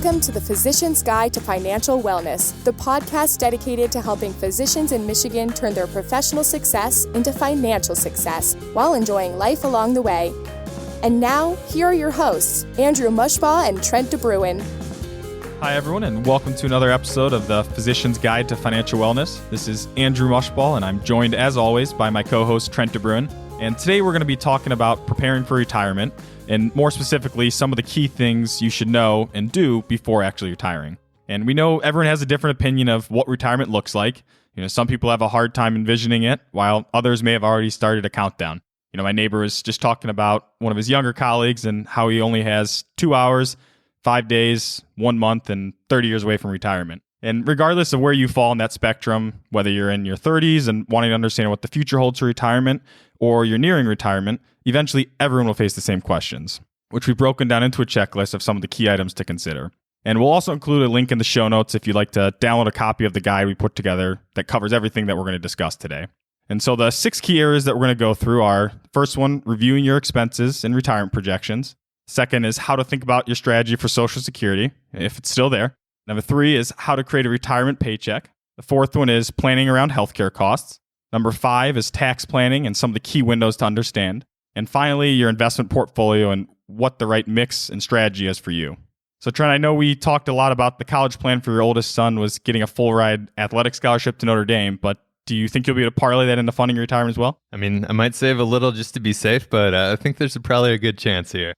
Welcome to the Physician's Guide to Financial Wellness, the podcast dedicated to helping physicians in Michigan turn their professional success into financial success while enjoying life along the way. And now, here are your hosts, Andrew Mushbaugh and Trent DeBruin. Hi, everyone, and welcome to another episode of the Physician's Guide to Financial Wellness. This is Andrew Mushbaugh, and I'm joined, as always, by my co-host, Trent DeBruin. And today we're going to be talking about preparing for retirement, and more specifically, some of the key things you should know and do before actually retiring. And we know everyone has a different opinion of what retirement looks like. Some people have a hard time envisioning it, while others may have already started a countdown. My neighbor was just talking about one of his younger colleagues and how he only has 2 hours, 5 days, 1 month, and 30 years away from retirement. And regardless of where you fall in that spectrum, whether you're in your 30s and wanting to understand what the future holds for retirement, or you're nearing retirement, eventually everyone will face the same questions, which we've broken down into a checklist of some of the key items to consider. And we'll also include a link in the show notes if you'd like to download a copy of the guide we put together that covers everything that we're going to discuss today. And so the 6 key areas that we're going to go through are, first one, reviewing your expenses and retirement projections. Second is how to think about your strategy for Social Security, if it's still there. Number 3 is how to create a retirement paycheck. The 4th one is planning around healthcare costs. Number 5 is tax planning and some of the key windows to understand. And finally, your investment portfolio and what the right mix and strategy is for you. So Trent, I know we talked a lot about the college plan for your oldest son was getting a full ride athletic scholarship to Notre Dame, but do you think you'll be able to parlay that into funding your retirement as well? I mean, I might save a little just to be safe, but I think there's probably a good chance here.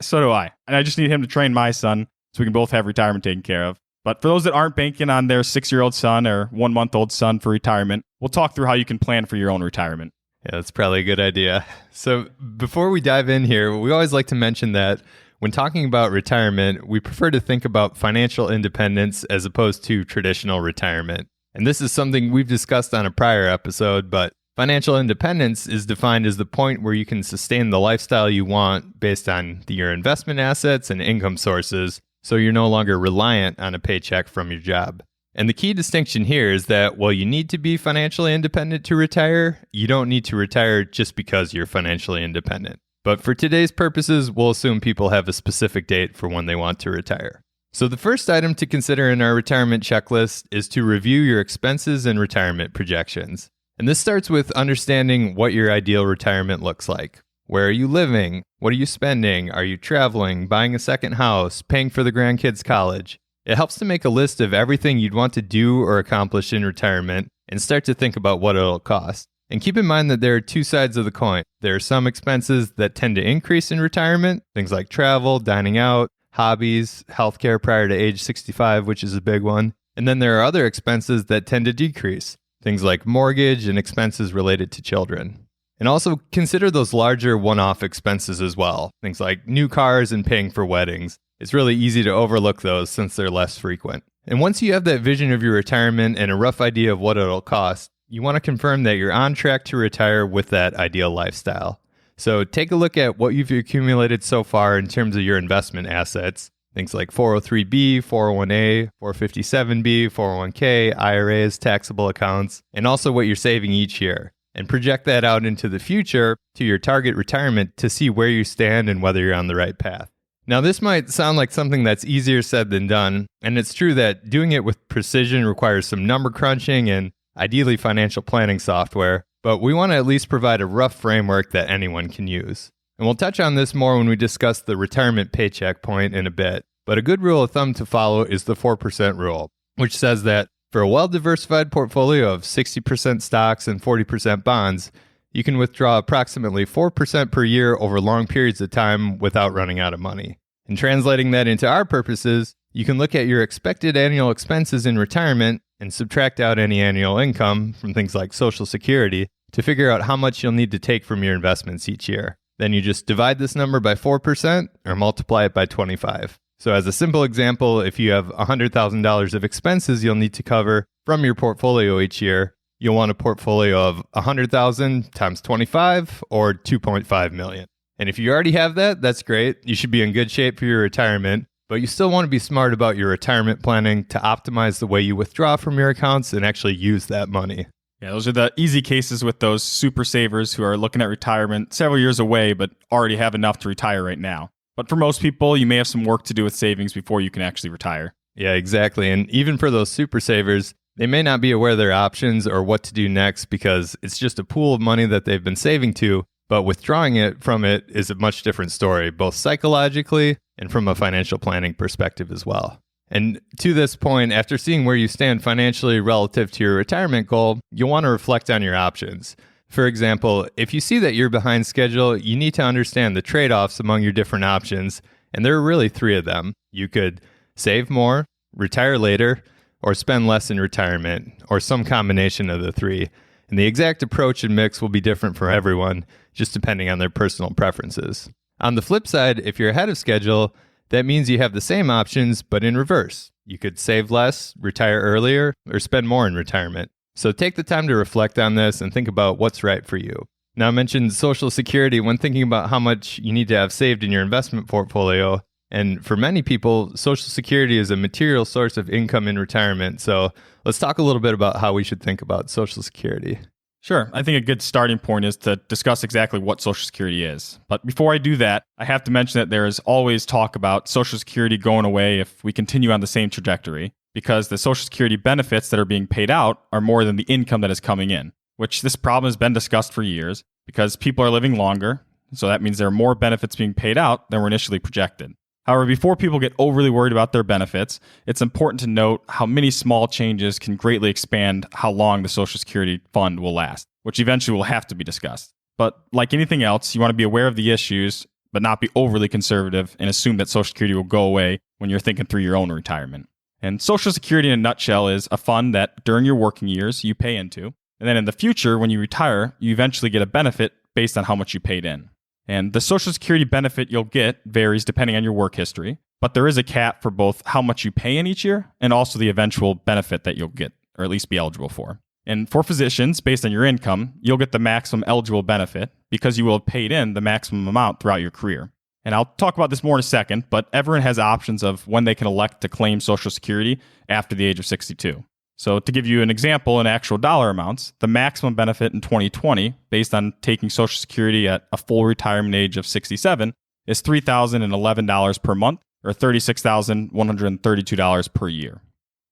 So do I. And I just need him to train my son so we can both have retirement taken care of. But for those that aren't banking on their 6-year-old son or 1-month-old son for retirement, we'll talk through how you can plan for your own retirement. Yeah, that's probably a good idea. So before we dive in here, we always like to mention that when talking about retirement, we prefer to think about financial independence as opposed to traditional retirement. And this is something we've discussed on a prior episode, but financial independence is defined as the point where you can sustain the lifestyle you want based on your investment assets and income sources, so you're no longer reliant on a paycheck from your job. And the key distinction here is that while you need to be financially independent to retire, you don't need to retire just because you're financially independent. But for today's purposes, we'll assume people have a specific date for when they want to retire. So the first item to consider in our retirement checklist is to review your expenses and retirement projections. And this starts with understanding what your ideal retirement looks like. Where are you living? What are you spending? Are you traveling, buying a second house, paying for the grandkids' college? It helps to make a list of everything you'd want to do or accomplish in retirement and start to think about what it'll cost. And keep in mind that there are 2 sides of the coin. There are some expenses that tend to increase in retirement, things like travel, dining out, hobbies, healthcare prior to age 65, which is a big one. And then there are other expenses that tend to decrease, things like mortgage and expenses related to children. And also consider those larger one-off expenses as well, things like new cars and paying for weddings. It's really easy to overlook those since they're less frequent. And once you have that vision of your retirement and a rough idea of what it'll cost, you want to confirm that you're on track to retire with that ideal lifestyle. So take a look at what you've accumulated so far in terms of your investment assets, things like 403b, 401a, 457b, 401k, IRAs, taxable accounts, and also what you're saving each year. And project that out into the future to your target retirement to see where you stand and whether you're on the right path. Now, this might sound like something that's easier said than done, and it's true that doing it with precision requires some number crunching and ideally financial planning software, but we want to at least provide a rough framework that anyone can use. And we'll touch on this more when we discuss the retirement paycheck point in a bit, but a good rule of thumb to follow is the 4% rule, which says that for a well-diversified portfolio of 60% stocks and 40% bonds, you can withdraw approximately 4% per year over long periods of time without running out of money. And translating that into our purposes, you can look at your expected annual expenses in retirement and subtract out any annual income from things like Social Security to figure out how much you'll need to take from your investments each year. Then you just divide this number by 4% or multiply it by 25. So as a simple example, if you have $100,000 of expenses you'll need to cover from your portfolio each year, you'll want a portfolio of 100,000 times 25 or 2.5 million. And if you already have that, that's great. You should be in good shape for your retirement, but you still want to be smart about your retirement planning to optimize the way you withdraw from your accounts and actually use that money. Yeah, those are the easy cases with those super savers who are looking at retirement several years away, but already have enough to retire right now. But for most people, you may have some work to do with savings before you can actually retire. Yeah, exactly. And even for those super savers, they may not be aware of their options or what to do next because it's just a pool of money that they've been saving to, but withdrawing it from it is a much different story, both psychologically and from a financial planning perspective as well. And to this point, after seeing where you stand financially relative to your retirement goal, you'll want to reflect on your options. For example, if you see that you're behind schedule, you need to understand the trade-offs among your different options, and there are really 3 of them. You could save more, retire later, or spend less in retirement, or some combination of the 3. And the exact approach and mix will be different for everyone, just depending on their personal preferences. On the flip side, if you're ahead of schedule, that means you have the same options, but in reverse. You could save less, retire earlier, or spend more in retirement. So take the time to reflect on this and think about what's right for you. Now, I mentioned Social Security when thinking about how much you need to have saved in your investment portfolio. And for many people, Social Security is a material source of income in retirement. So let's talk a little bit about how we should think about Social Security. Sure. I think a good starting point is to discuss exactly what Social Security is. But before I do that, I have to mention that there is always talk about Social Security going away if we continue on the same trajectory, because the Social Security benefits that are being paid out are more than the income that is coming in, which this problem has been discussed for years because people are living longer. So that means there are more benefits being paid out than were initially projected. However, before people get overly worried about their benefits, it's important to note how many small changes can greatly expand how long the Social Security fund will last, which eventually will have to be discussed. But like anything else, you want to be aware of the issues, but not be overly conservative and assume that Social Security will go away when you're thinking through your own retirement. And Social Security in a nutshell is a fund that during your working years you pay into, and then in the future when you retire, you eventually get a benefit based on how much you paid in. And the Social Security benefit you'll get varies depending on your work history, but there is a cap for both how much you pay in each year and also the eventual benefit that you'll get, or at least be eligible for. And for physicians, based on your income, you'll get the maximum eligible benefit because you will have paid in the maximum amount throughout your career. And I'll talk about this more in a second, but everyone has options of when they can elect to claim Social Security after the age of 62. So to give you an example in actual dollar amounts, the maximum benefit in 2020, based on taking Social Security at a full retirement age of 67, is $3,011 per month, or $36,132 per year.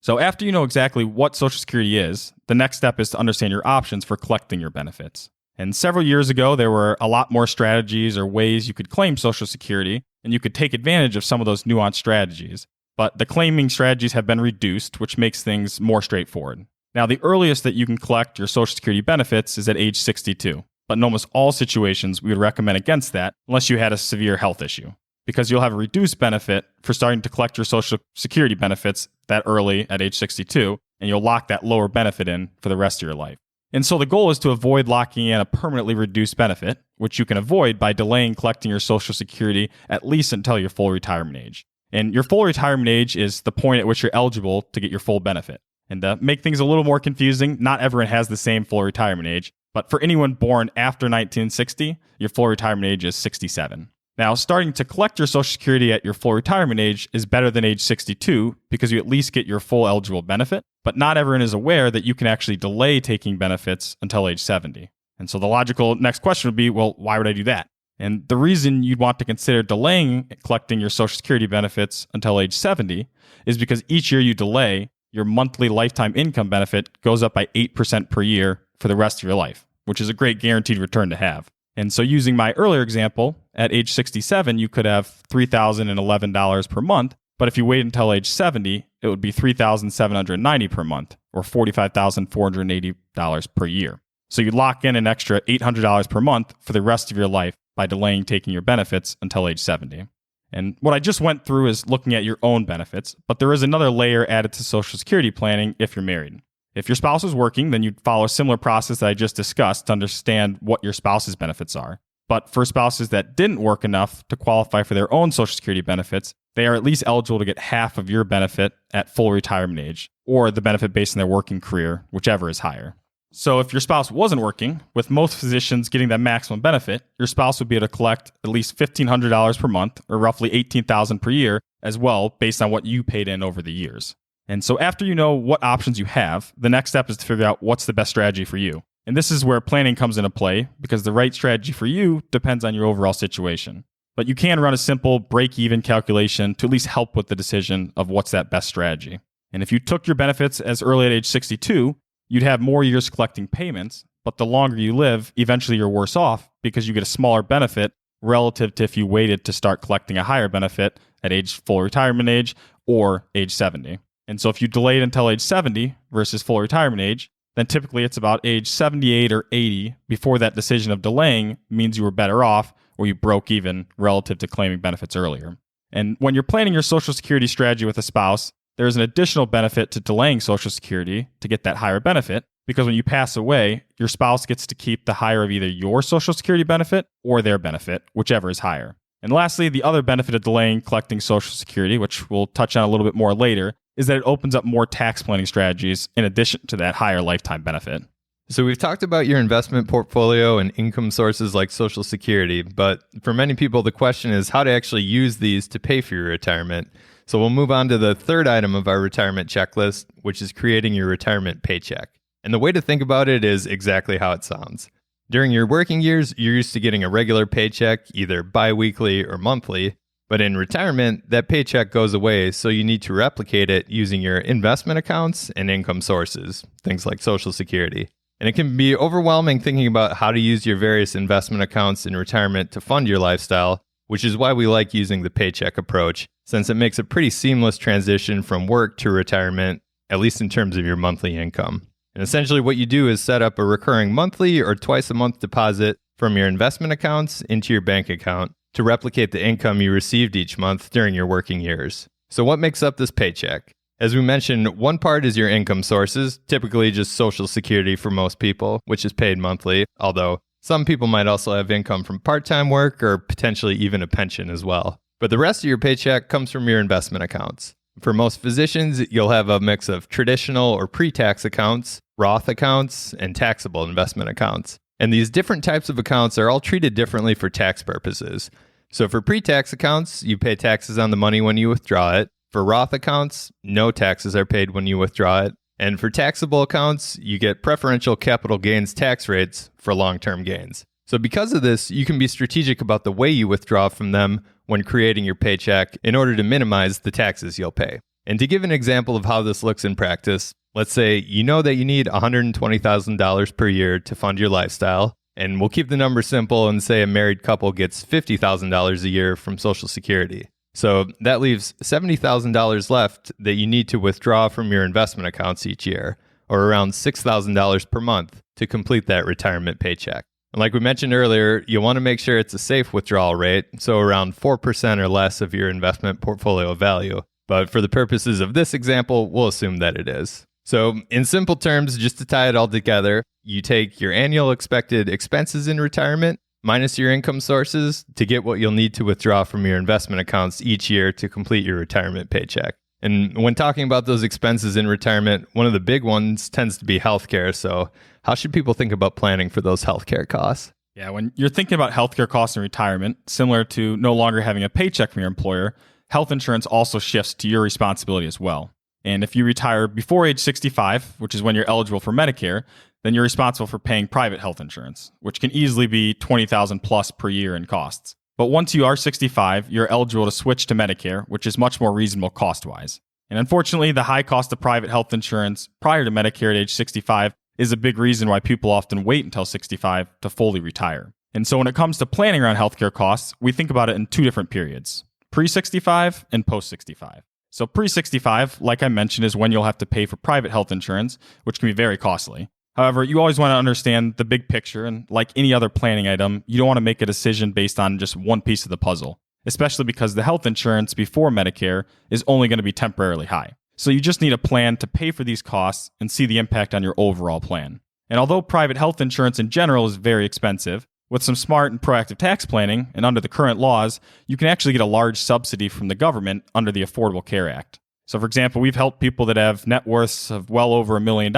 So after you know exactly what Social Security is, the next step is to understand your options for collecting your benefits. And several years ago, there were a lot more strategies or ways you could claim Social Security, and you could take advantage of some of those nuanced strategies. But the claiming strategies have been reduced, which makes things more straightforward. Now, the earliest that you can collect your Social Security benefits is at age 62. But in almost all situations, we would recommend against that unless you had a severe health issue, because you'll have a reduced benefit for starting to collect your Social Security benefits that early at age 62, and you'll lock that lower benefit in for the rest of your life. And so the goal is to avoid locking in a permanently reduced benefit, which you can avoid by delaying collecting your Social Security at least until your full retirement age. And your full retirement age is the point at which you're eligible to get your full benefit. And to make things a little more confusing, not everyone has the same full retirement age, but for anyone born after 1960, your full retirement age is 67. Now, starting to collect your Social Security at your full retirement age is better than age 62 because you at least get your full eligible benefit, but not everyone is aware that you can actually delay taking benefits until age 70. And so the logical next question would be, well, why would I do that? And the reason you'd want to consider delaying collecting your Social Security benefits until age 70 is because each year you delay, your monthly lifetime income benefit goes up by 8% per year for the rest of your life, which is a great guaranteed return to have. And so using my earlier example, at age 67, you could have $3,011 per month, but if you wait until age 70, it would be $3,790 per month, or $45,480 per year. So you lock in an extra $800 per month for the rest of your life by delaying taking your benefits until age 70. And what I just went through is looking at your own benefits, but there is another layer added to Social Security planning if you're married. If your spouse is working, then you'd follow a similar process that I just discussed to understand what your spouse's benefits are. But for spouses that didn't work enough to qualify for their own Social Security benefits, they are at least eligible to get half of your benefit at full retirement age, or the benefit based on their working career, whichever is higher. So if your spouse wasn't working, with most physicians getting that maximum benefit, your spouse would be able to collect at least $1,500 per month, or roughly $18,000 per year as well, based on what you paid in over the years. And so after you know what options you have, the next step is to figure out what's the best strategy for you. And this is where planning comes into play, because the right strategy for you depends on your overall situation. But you can run a simple break-even calculation to at least help with the decision of what's that best strategy. And if you took your benefits as early at age 62, you'd have more years collecting payments, but the longer you live, eventually you're worse off because you get a smaller benefit relative to if you waited to start collecting a higher benefit at full retirement age or age 70. And so if you delayed until age 70 versus full retirement age, then typically it's about age 78 or 80 before that decision of delaying means you were better off or you broke even relative to claiming benefits earlier. And when you're planning your Social Security strategy with a spouse, there's an additional benefit to delaying Social Security to get that higher benefit, because when you pass away, your spouse gets to keep the higher of either your Social Security benefit or their benefit, whichever is higher. And lastly, the other benefit of delaying collecting Social Security, which we'll touch on a little bit more later, is that it opens up more tax planning strategies in addition to that higher lifetime benefit. So we've talked about your investment portfolio and income sources like Social Security, but for many people, the question is how to actually use these to pay for your retirement. So we'll move on to the third item of our retirement checklist, which is creating your retirement paycheck. And the way to think about it is exactly how it sounds. During your working years, you're used to getting a regular paycheck, either bi-weekly or monthly. But in retirement, that paycheck goes away, so you need to replicate it using your investment accounts and income sources, things like Social Security. And it can be overwhelming thinking about how to use your various investment accounts in retirement to fund your lifestyle, which is why we like using the paycheck approach, since it makes a pretty seamless transition from work to retirement, at least in terms of your monthly income. And essentially what you do is set up a recurring monthly or twice a month deposit from your investment accounts into your bank account to replicate the income you received each month during your working years. So what makes up this paycheck? As we mentioned, one part is your income sources, typically just Social Security for most people, which is paid monthly, although some people might also have income from part-time work or potentially even a pension as well. But the rest of your paycheck comes from your investment accounts. For most physicians, you'll have a mix of traditional or pre-tax accounts, Roth accounts, and taxable investment accounts. And these different types of accounts are all treated differently for tax purposes. So for pre-tax accounts, you pay taxes on the money when you withdraw it. For Roth accounts, no taxes are paid when you withdraw it. And for taxable accounts, you get preferential capital gains tax rates for long-term gains. So because of this, you can be strategic about the way you withdraw from them when creating your paycheck in order to minimize the taxes you'll pay. And to give an example of how this looks in practice, let's say you know that you need $120,000 per year to fund your lifestyle, and we'll keep the number simple and say a married couple gets $50,000 a year from Social Security. So that leaves $70,000 left that you need to withdraw from your investment accounts each year, or around $6,000 per month to complete that retirement paycheck. And like we mentioned earlier, you want to make sure it's a safe withdrawal rate, so around 4% or less of your investment portfolio value. But for the purposes of this example, we'll assume that it is. So in simple terms, just to tie it all together, you take your annual expected expenses in retirement minus your income sources to get what you'll need to withdraw from your investment accounts each year to complete your retirement paycheck. And when talking about those expenses in retirement, one of the big ones tends to be healthcare. So how should people think about planning for those healthcare costs? Yeah, when you're thinking about healthcare costs in retirement, similar to no longer having a paycheck from your employer, health insurance also shifts to your responsibility as well. And if you retire before age 65, which is when you're eligible for Medicare, then you're responsible for paying private health insurance, which can easily be $20,000 plus per year in costs. But once you are 65, you're eligible to switch to Medicare, which is much more reasonable cost-wise. And unfortunately, the high cost of private health insurance prior to Medicare at age 65 is a big reason why people often wait until 65 to fully retire. And so when it comes to planning around healthcare costs, we think about it in two different periods, pre-65 and post-65. So pre-65, like I mentioned, is when you'll have to pay for private health insurance, which can be very costly. However, you always want to understand the big picture, and like any other planning item, you don't want to make a decision based on just one piece of the puzzle, especially because the health insurance before Medicare is only going to be temporarily high. So you just need a plan to pay for these costs and see the impact on your overall plan. And although private health insurance in general is very expensive, with some smart and proactive tax planning and under the current laws, you can actually get a large subsidy from the government under the Affordable Care Act. So for example, we've helped people that have net worths of well over $1 million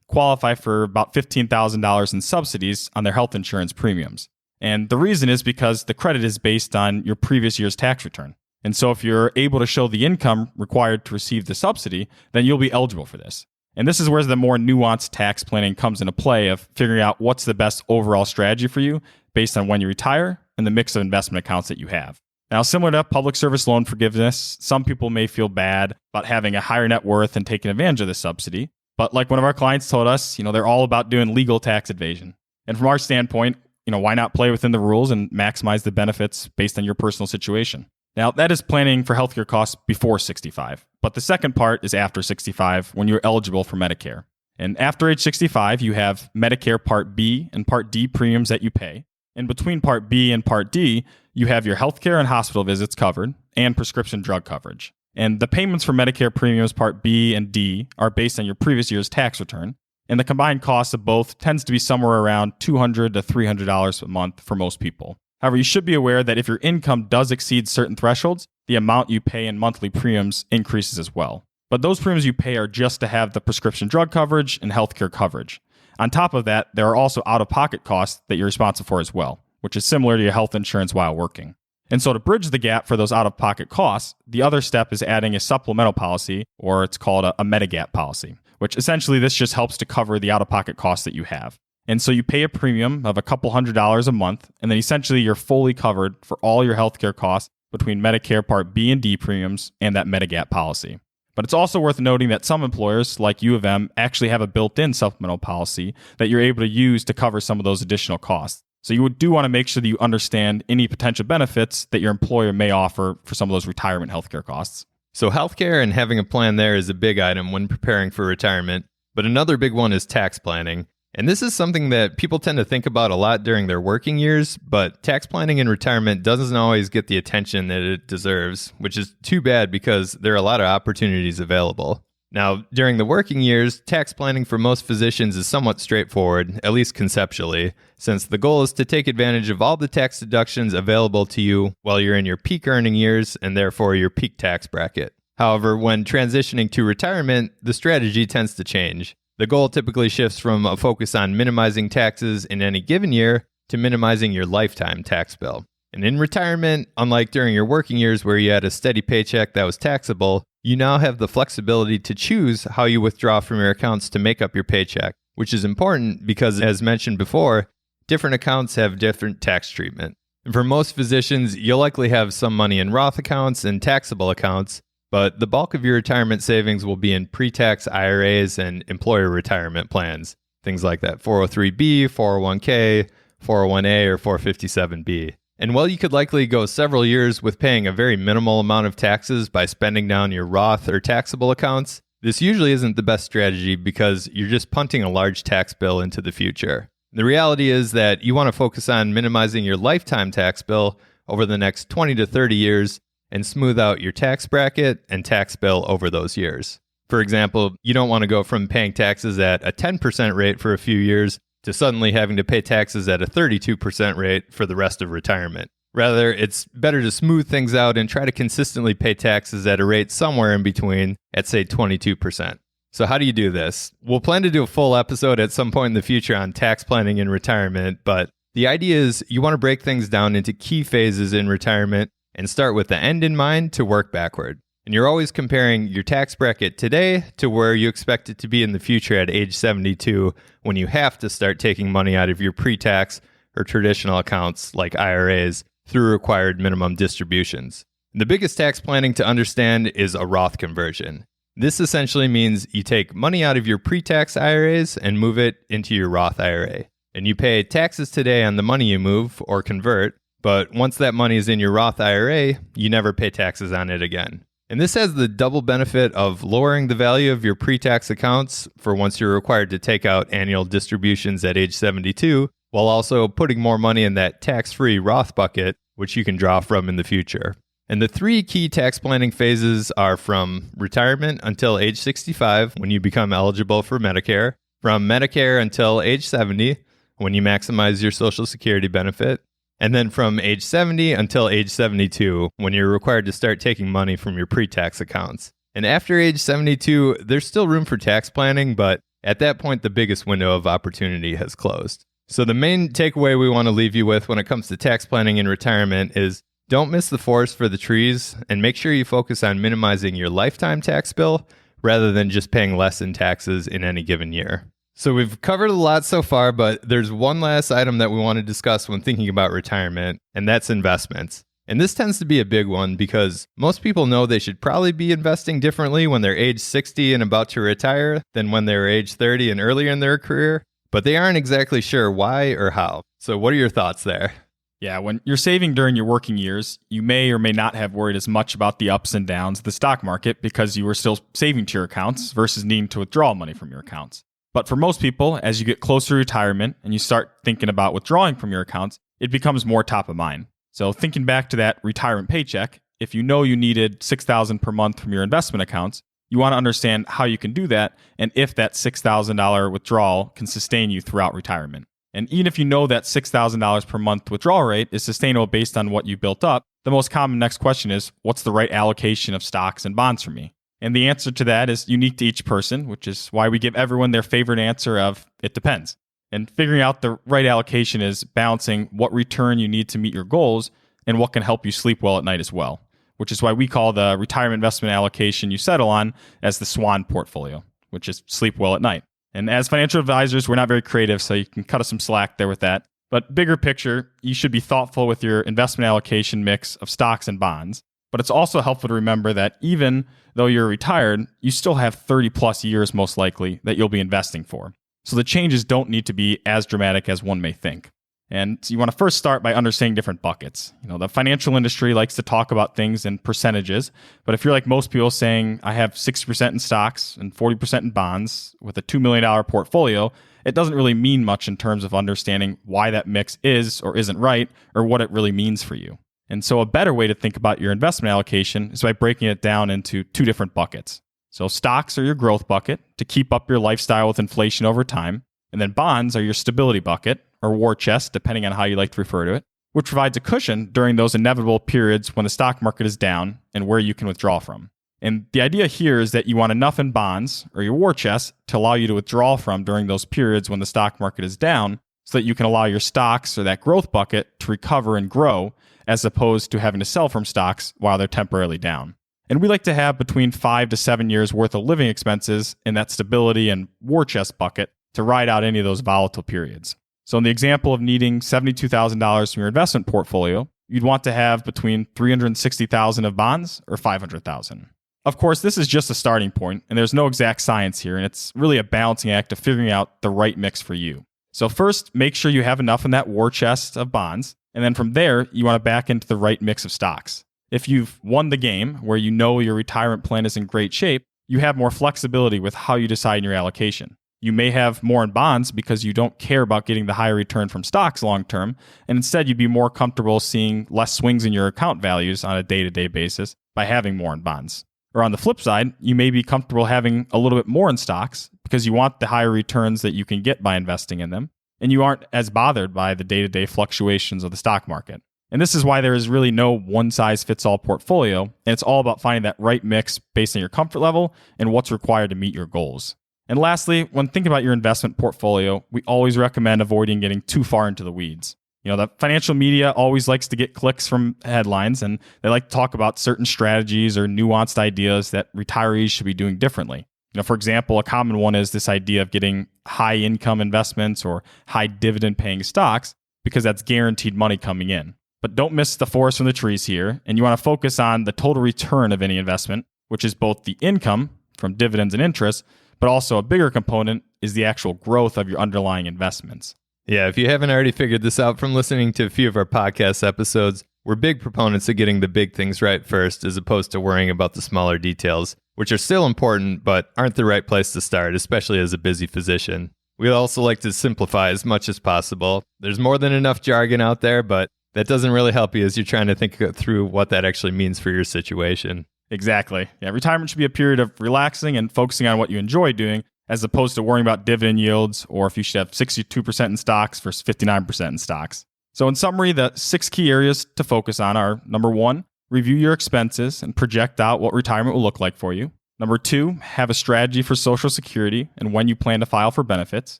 qualify for about $15,000 in subsidies on their health insurance premiums. And the reason is because the credit is based on your previous year's tax return. And so if you're able to show the income required to receive the subsidy, then you'll be eligible for this. And this is where the more nuanced tax planning comes into play of figuring out what's the best overall strategy for you based on when you retire and the mix of investment accounts that you have. Now, similar to public service loan forgiveness, some people may feel bad about having a higher net worth and taking advantage of this subsidy. But like one of our clients told us, they're all about doing legal tax evasion. And from our standpoint, why not play within the rules and maximize the benefits based on your personal situation? Now, that is planning for healthcare costs before 65. But the second part is after 65 when you're eligible for Medicare. And after age 65, you have Medicare Part B and Part D premiums that you pay. And between Part B and Part D, you have your healthcare and hospital visits covered and prescription drug coverage. And the payments for Medicare premiums Part B and D are based on your previous year's tax return. And the combined cost of both tends to be somewhere around $200 to $300 a month for most people. However, you should be aware that if your income does exceed certain thresholds, the amount you pay in monthly premiums increases as well. But those premiums you pay are just to have the prescription drug coverage and healthcare coverage. On top of that, there are also out-of-pocket costs that you're responsible for as well, which is similar to your health insurance while working. And so to bridge the gap for those out-of-pocket costs, the other step is adding a supplemental policy, or it's called a Medigap policy, which essentially this just helps to cover the out-of-pocket costs that you have. And so you pay a premium of a couple $100s a month, and then essentially you're fully covered for all your healthcare costs between Medicare Part B and D premiums and that Medigap policy. But it's also worth noting that some employers, like U of M, actually have a built-in supplemental policy that you're able to use to cover some of those additional costs. So you do want to make sure that you understand any potential benefits that your employer may offer for some of those retirement healthcare costs. So healthcare and having a plan there is a big item when preparing for retirement. But another big one is tax planning. And this is something that people tend to think about a lot during their working years, but tax planning in retirement doesn't always get the attention that it deserves, which is too bad because there are a lot of opportunities available. Now, during the working years, tax planning for most physicians is somewhat straightforward, at least conceptually, since the goal is to take advantage of all the tax deductions available to you while you're in your peak earning years and therefore your peak tax bracket. However, when transitioning to retirement, the strategy tends to change. The goal typically shifts from a focus on minimizing taxes in any given year to minimizing your lifetime tax bill. And in retirement, unlike during your working years where you had a steady paycheck that was taxable, you now have the flexibility to choose how you withdraw from your accounts to make up your paycheck, which is important because, as mentioned before, different accounts have different tax treatment. And for most physicians, you'll likely have some money in Roth accounts and taxable accounts, but the bulk of your retirement savings will be in pre-tax IRAs and employer retirement plans, things like that 403B, 401k, 401a, or 457b. And while you could likely go several years with paying a very minimal amount of taxes by spending down your Roth or taxable accounts, this usually isn't the best strategy because you're just punting a large tax bill into the future. The reality is that you want to focus on minimizing your lifetime tax bill over the next 20 to 30 years and smooth out your tax bracket and tax bill over those years. For example, you don't want to go from paying taxes at a 10% rate for a few years to suddenly having to pay taxes at a 32% rate for the rest of retirement. Rather, it's better to smooth things out and try to consistently pay taxes at a rate somewhere in between at, say, 22%. So how do you do this? We'll plan to do a full episode at some point in the future on tax planning in retirement, but the idea is you want to break things down into key phases in retirement and start with the end in mind to work backward. And you're always comparing your tax bracket today to where you expect it to be in the future at age 72 when you have to start taking money out of your pre-tax or traditional accounts like IRAs through required minimum distributions. The biggest tax planning to understand is a Roth conversion. This essentially means you take money out of your pre-tax IRAs and move it into your Roth IRA. And you pay taxes today on the money you move or convert, but once that money is in your Roth IRA, you never pay taxes on it again. And this has the double benefit of lowering the value of your pre-tax accounts for once you're required to take out annual distributions at age 72, while also putting more money in that tax-free Roth bucket, which you can draw from in the future. And the three key tax planning phases are from retirement until age 65, when you become eligible for Medicare, from Medicare until age 70, when you maximize your Social Security benefit, and then from age 70 until age 72, when you're required to start taking money from your pre-tax accounts. And after age 72, there's still room for tax planning, but at that point, the biggest window of opportunity has closed. So the main takeaway we want to leave you with when it comes to tax planning in retirement is don't miss the forest for the trees and make sure you focus on minimizing your lifetime tax bill rather than just paying less in taxes in any given year. So we've covered a lot so far, but there's one last item that we want to discuss when thinking about retirement, and that's investments. And this tends to be a big one because most people know they should probably be investing differently when they're age 60 and about to retire than when they're age 30 and earlier in their career, but they aren't exactly sure why or how. So what are your thoughts there? Yeah, when you're saving during your working years, you may or may not have worried as much about the ups and downs of the stock market because you were still saving to your accounts versus needing to withdraw money from your accounts. But for most people, as you get closer to retirement and you start thinking about withdrawing from your accounts, it becomes more top of mind. So thinking back to that retirement paycheck, if you know you needed $6,000 per month from your investment accounts, you want to understand how you can do that and if that $6,000 withdrawal can sustain you throughout retirement. And even if you know that $6,000 per month withdrawal rate is sustainable based on what you built up, the most common next question is, what's the right allocation of stocks and bonds for me? And the answer to that is unique to each person, which is why we give everyone their favorite answer of, it depends. And figuring out the right allocation is balancing what return you need to meet your goals and what can help you sleep well at night as well, which is why we call the retirement investment allocation you settle on as the SWAN portfolio, which is sleep well at night. And as financial advisors, we're not very creative, so you can cut us some slack there with that. But bigger picture, you should be thoughtful with your investment allocation mix of stocks and bonds. But it's also helpful to remember that even though you're retired, you still have 30 plus years most likely that you'll be investing for. So the changes don't need to be as dramatic as one may think. And you want to first start by understanding different buckets. The financial industry likes to talk about things in percentages, but if you're like most people saying, I have 60% in stocks and 40% in bonds with a $2 million portfolio, it doesn't really mean much in terms of understanding why that mix is or isn't right or what it really means for you. And so a better way to think about your investment allocation is by breaking it down into two different buckets. So stocks are your growth bucket to keep up your lifestyle with inflation over time, and then bonds are your stability bucket, or war chest, depending on how you like to refer to it, which provides a cushion during those inevitable periods when the stock market is down and where you can withdraw from. And the idea here is that you want enough in bonds, or your war chest, to allow you to withdraw from during those periods when the stock market is down, so that you can allow your stocks or that growth bucket to recover and grow, as opposed to having to sell from stocks while they're temporarily down. And we like to have between 5 to 7 years worth of living expenses in that stability and war chest bucket to ride out any of those volatile periods. So in the example of needing $72,000 from your investment portfolio, you'd want to have between $360,000 of bonds or $500,000. Of course, this is just a starting point, and there's no exact science here, and it's really a balancing act of figuring out the right mix for you. So first, make sure you have enough in that war chest of bonds, and then from there, you want to back into the right mix of stocks. If you've won the game, where you know your retirement plan is in great shape, you have more flexibility with how you decide your allocation. You may have more in bonds because you don't care about getting the higher return from stocks long term, and instead you'd be more comfortable seeing less swings in your account values on a day-to-day basis by having more in bonds. Or on the flip side, you may be comfortable having a little bit more in stocks because you want the higher returns that you can get by investing in them, and you aren't as bothered by the day-to-day fluctuations of the stock market. And this is why there is really no one-size-fits-all portfolio, and it's all about finding that right mix based on your comfort level and what's required to meet your goals. And lastly, when thinking about your investment portfolio, we always recommend avoiding getting too far into the weeds. The financial media always likes to get clicks from headlines, and they like to talk about certain strategies or nuanced ideas that retirees should be doing differently. For example, a common one is this idea of getting high income investments or high dividend paying stocks because that's guaranteed money coming in. But don't miss the forest from the trees here, and you want to focus on the total return of any investment, which is both the income from dividends and interest, but also a bigger component is the actual growth of your underlying investments. Yeah, if you haven't already figured this out from listening to a few of our podcast episodes, we're big proponents of getting the big things right first as opposed to worrying about the smaller details, which are still important but aren't the right place to start, especially as a busy physician. We also like to simplify as much as possible. There's more than enough jargon out there, but that doesn't really help you as you're trying to think through what that actually means for your situation. Exactly. Yeah, retirement should be a period of relaxing and focusing on what you enjoy doing, as opposed to worrying about dividend yields or if you should have 62% in stocks versus 59% in stocks. So in summary, the 6 key areas to focus on are: number 1, review your expenses and project out what retirement will look like for you. Number 2, have a strategy for Social Security and when you plan to file for benefits.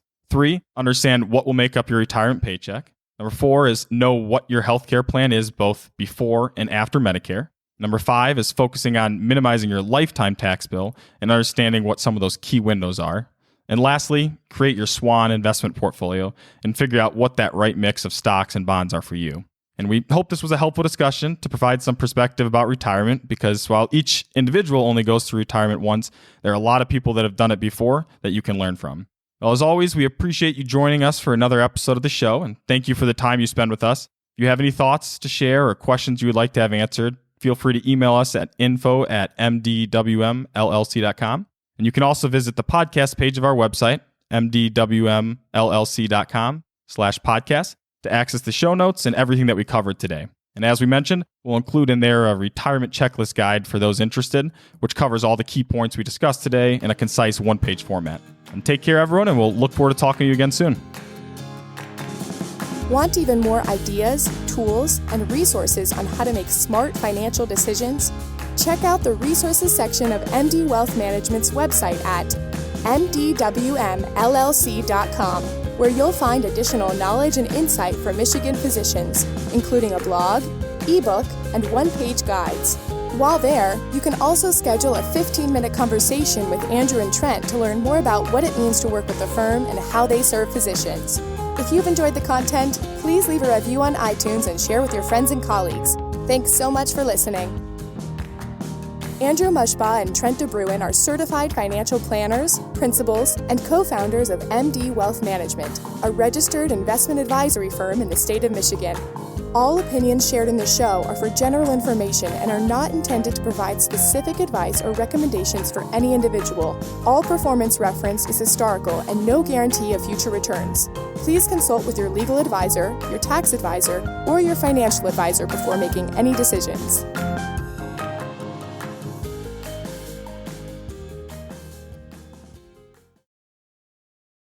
3, understand what will make up your retirement paycheck. Number 4 is know what your healthcare plan is both before and after Medicare. Number 5 is focusing on minimizing your lifetime tax bill and understanding what some of those key windows are. And lastly, create your SWAN investment portfolio and figure out what that right mix of stocks and bonds are for you. And we hope this was a helpful discussion to provide some perspective about retirement, because while each individual only goes through retirement once, there are a lot of people that have done it before that you can learn from. Well, as always, we appreciate you joining us for another episode of the show, and thank you for the time you spend with us. If you have any thoughts to share or questions you would like to have answered, feel free to email us at info@mdwmllc.com. And you can also visit the podcast page of our website, mdwmllc.com/podcast, to access the show notes and everything that we covered today. And as we mentioned, we'll include in there a retirement checklist guide for those interested, which covers all the key points we discussed today in a concise one-page format. And take care, everyone, and we'll look forward to talking to you again soon. Want even more ideas, tools, and resources on how to make smart financial decisions? Check out the resources section of MD Wealth Management's website at mdwmllc.com, where you'll find additional knowledge and insight from Michigan physicians, including a blog, ebook, and one-page guides. While there, you can also schedule a 15-minute conversation with Andrew and Trent to learn more about what it means to work with the firm and how they serve physicians. If you've enjoyed the content, please leave a review on iTunes and share with your friends and colleagues. Thanks so much for listening. Andrew Mushbaugh and Trent DeBruin are certified financial planners, principals, and co-founders of MD Wealth Management, a registered investment advisory firm in the state of Michigan. All opinions shared in the show are for general information and are not intended to provide specific advice or recommendations for any individual. All performance referenced is historical and no guarantee of future returns. Please consult with your legal advisor, your tax advisor, or your financial advisor before making any decisions.